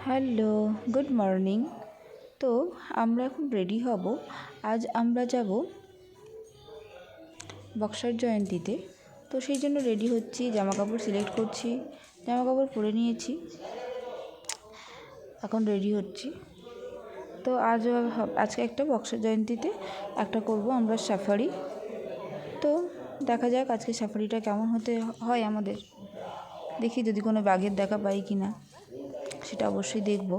Hello, good morning. তো আমরা এখন রেডি হব। আজ আমরা যাব বক্সার জয়ন্তীতে। তো সেই জন্য রেডি হচ্ছি, জামা কাপড় সিলেক্ট করছি, জামা কাপড় পরে নিয়েছি, এখন রেডি হচ্ছি। তো আজকে একটা বক্সার জয়ন্তীতে একটা করব আমরা সাফারি। তো দেখা যাক আজকে সাফারিটা কেমন হতে হয় আমাদের। দেখি যদি কোনো বাঘের দেখা পাই কি না, সেটা অবশ্যই দেখব।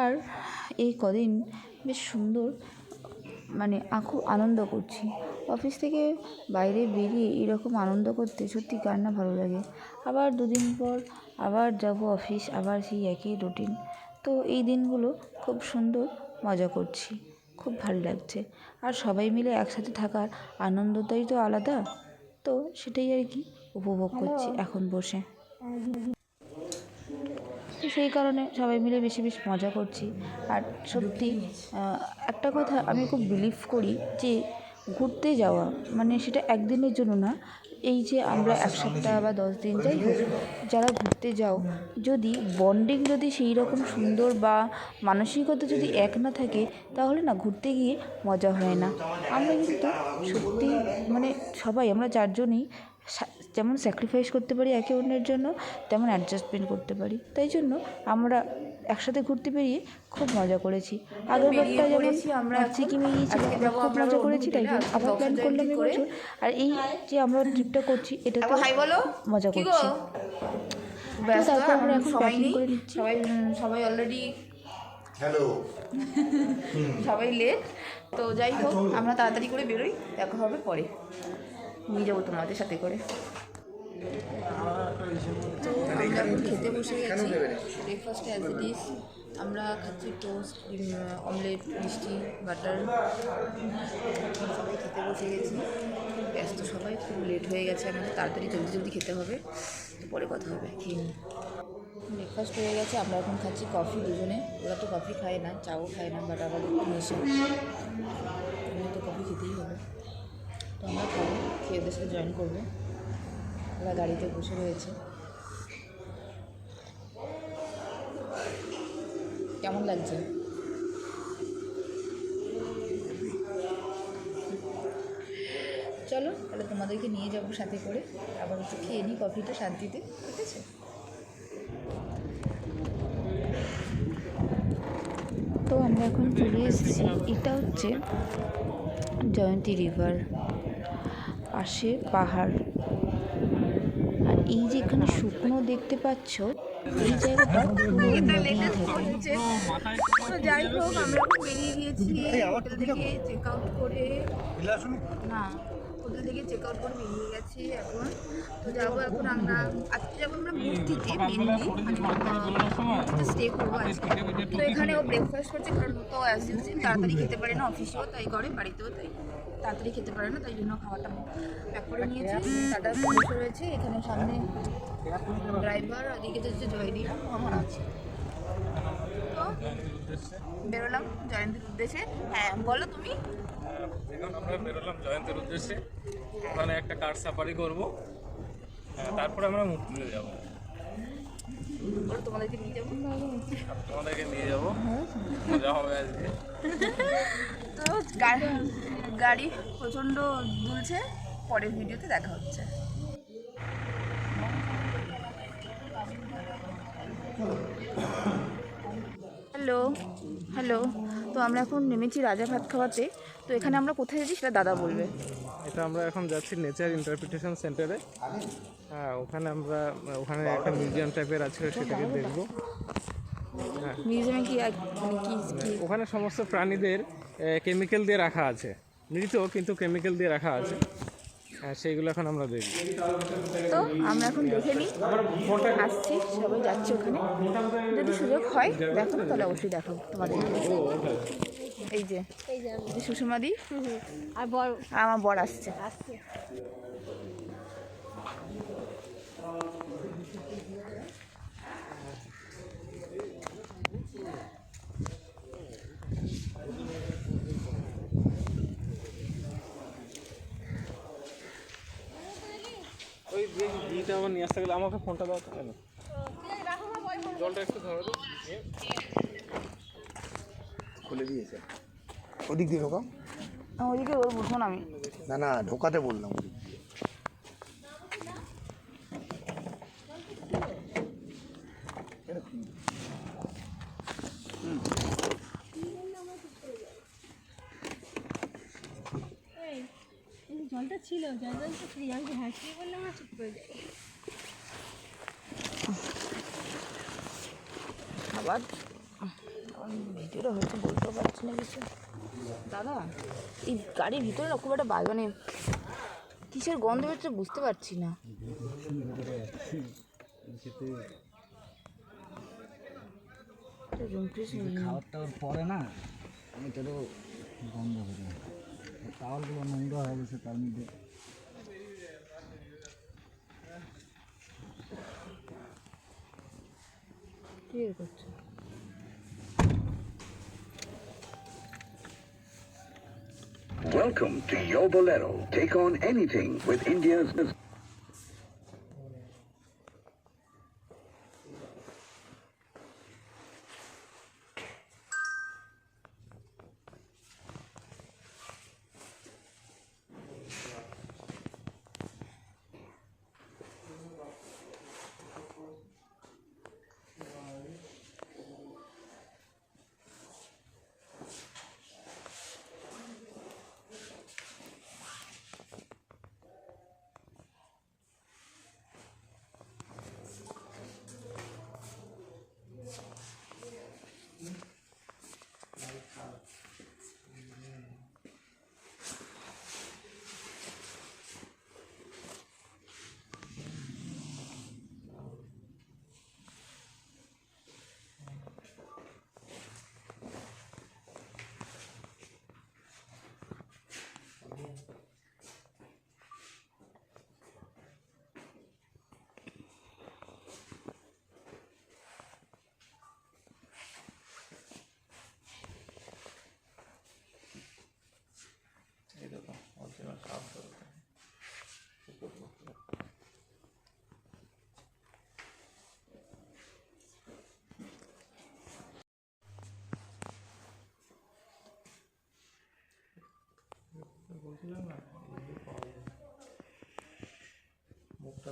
আর এই কদিন বেশ সুন্দর খুব আনন্দ করছি। অফিস থেকে বাইরে বেরিয়ে এরকম আনন্দ করতে সত্যি কার না ভালো লাগে। আবার দুদিন পর আবার যাব অফিস, আবার সেই একই রুটিন। তো এই দিনগুলো খুব সুন্দর মজা করছি, খুব ভালো লাগছে। আর সবাই মিলে একসাথে থাকার আনন্দটাই তো আলাদা। তো সেটাই আর কি উপভোগ করছি এখন বসে। তো সেই কারণে সবাই মিলে বেশি বেশি মজা করছি। আর সত্যি একটা কথা আমি খুব বিলিভ করি যে ঘুরতে যাওয়া সেটা একদিনের জন্য না। এই যে আমরা 1 সপ্তাহ বা 10 দিন যাই হোক, যারা ঘুরতে যাও, যদি বন্ডিং যদি সেই রকম সুন্দর বা মানসিকতা যদি এক না থাকে, তাহলে না ঘুরতে গিয়ে মজা হয় না। আমরা কিন্তু সত্যি সবাই আমরা 4 জনই যেমন স্যাক্রিফাইস করতে পারি একে অন্যের জন্য, তেমন অ্যাডজাস্টমেন্ট করতে পারি। তাই জন্য আমরা একসাথে ঘুরতে বেরিয়ে খুব মজা করেছি। আগেরবারটা যেমন আমরা সিকিমে গিয়েছিলাম, খুব মজা করেছি, তাই জন্য আবার প্ল্যান করলাম এবছর। আর এই যে আমরা ট্রিপটা করছি, এটাতে মজা করছি। তারপর আমরা এখন প্যাকিং করে নিচ্ছি। সবাই অলরেডি সবাই লেট। তো যাই হোক, আমরা তাড়াতাড়ি করে বেরোই, দেখা হবে পরে, নিয়ে যাবো তোমাদের সাথে করে। তো আমরা এখন খেতে বসে গেছি। ব্রেকফাস্টে অ্যাজ ইট ইজ আমরা খাচ্ছি টোস্ট, অমলেট, মিষ্টি, বাটার। সবাই খেতে বসে গেছি, ব্যস্ত সবাই, খুব লেট হয়ে গেছে আমাদের, তাড়াতাড়ি জলদি জলদি খেতে হবে। তো পরে কথা হবে, খেয়ে নিই। ব্রেকফাস্ট হয়ে গেছে, আমরা এখন খাচ্ছি কফি দুজনে। ওরা তো কফি খায় না, চাও খায় না, বাট আমাদের একটু নেশা, আমরা তো কফি খেতেই হবে। তো আমরা খাবো, খেয়ে ওদের সাথে জয়েন করবো। ওরা গাড়িতে বসে রয়েছে। কেমন লাগছে? চলো তাহলে তোমাদেরকে নিয়ে যাবো সাথে করে, আবার একটু খেয়ে নিই কফিটা শান্তিতে, ঠিক আছে? তো আমরা এখন চলে এসেছি, এটা হচ্ছে জয়ন্তী রিভার, পাশে পাহাড়। আর এই যে এখানে শুকনো দেখতে পাচ্ছ, এই জায়গাটা পুরো নদী থাকে। যাই হোক, আমরা বেরিয়ে গিয়েছি হোটেল থেকে চেক আউট করে, হোটেল থেকে চেক আউট করে বেরিয়ে গেছি এখন। তো যাবো এখন আমরা, আজকে যাবো আমরা মূর্তিতে, মেনলি মূর্তিতে স্টে করবো আজকে। তো এখানেও ব্রেকফাস্ট করছে, কারণ তো অ্যাজ ইউজুয়াল তাড়াতাড়ি খেতে পারে না, অফিসেও তাই করে, বাড়িতেও তাই তাড়াতাড়ি খেতে পারে না, তাই জন্য খাবারটা প্যাক করে নিয়েছি। টাটা বসে রয়েছে এখানে সামনে ড্রাইভার, ওদিকে হচ্ছে জয়দি আমার আছে। তো বেরোলাম জয়ন্তীর উদ্দেশ্যে। হ্যাঁ বলো তুমি। এখন আমরা বেরোলাম জয়ন্তীর উদ্দেশ্যে, ওখানে একটা কার সাফারি করবো, তারপরে আমরা মূর্তিতে যাবো। তোমাদেরকে নিয়ে যাবো, মজা হবে আজকে। তো গাড়ি প্রচণ্ড দুলছে, পরের ভিডিওতে দেখা হচ্ছে। হ্যালো হ্যালো, তো আমরা এখন নেমেছি রাজা ভাত খাওয়াতে। তো এখানে আমরা কোথায় যাচ্ছি সেটা দাদা বলবে। এটা আমরা এখন যাচ্ছি নেচার ইন্টারপ্রিটেশন সেন্টারে। হ্যাঁ, ওখানে একটা মিউজিয়াম টাইপের আছে, সেটাকে দেখবো। হ্যাঁ, মিউজিয়ামে কি ওখানে সমস্ত প্রাণীদের কেমিক্যাল দিয়ে রাখা আছে, মৃত কিন্তু কেমিক্যাল দিয়ে রাখা আছে। হ্যাঁ, সেইগুলো এখন আমরা দেখব। তো আমরা এখন দেখে নিই, আসছি, সবাই যাচ্ছে ওখানে। যদি সুযোগ হয় দেখাবো, তাহলে অবশ্যই দেখাবো তোমাদের। এই যে সুষমাদি আর আমার বর আসছে। ওই দিটা আবার নিয়ে আসতে গেলে আমাকে ফোনটা দাও, তাই না? জলটা একটু ধরো তো। খুলে দিয়েছে ওদিক দিয়ে ঢোকাও। ওইদিকে বলবো, শোন আমি না না ঢোকাতে বললাম ওদিক দিয়ে। জলটা ছিল জল তো ফ্রি আমি হাসিয়ে বললাম না চুপ করে যাই আবার ভিতরে হয়তো বলতেও পারছি না কিছু। দাদা, এই গাড়ির ভিতরে না খুব একটা মানে কিসের গন্ধ বেরোচ্ছে বুঝতে পারছি না। রুম ফ্রেশ খাওয়ার টাওয়ার পরে না এটারও গন্ধ বেরোয়, টাওয়ারগুলো নোংরা হয়ে গেছে তার মধ্যে। কি করছে? Welcome to Your Bolero. Take on anything with India's বলছিলাম না মুখটা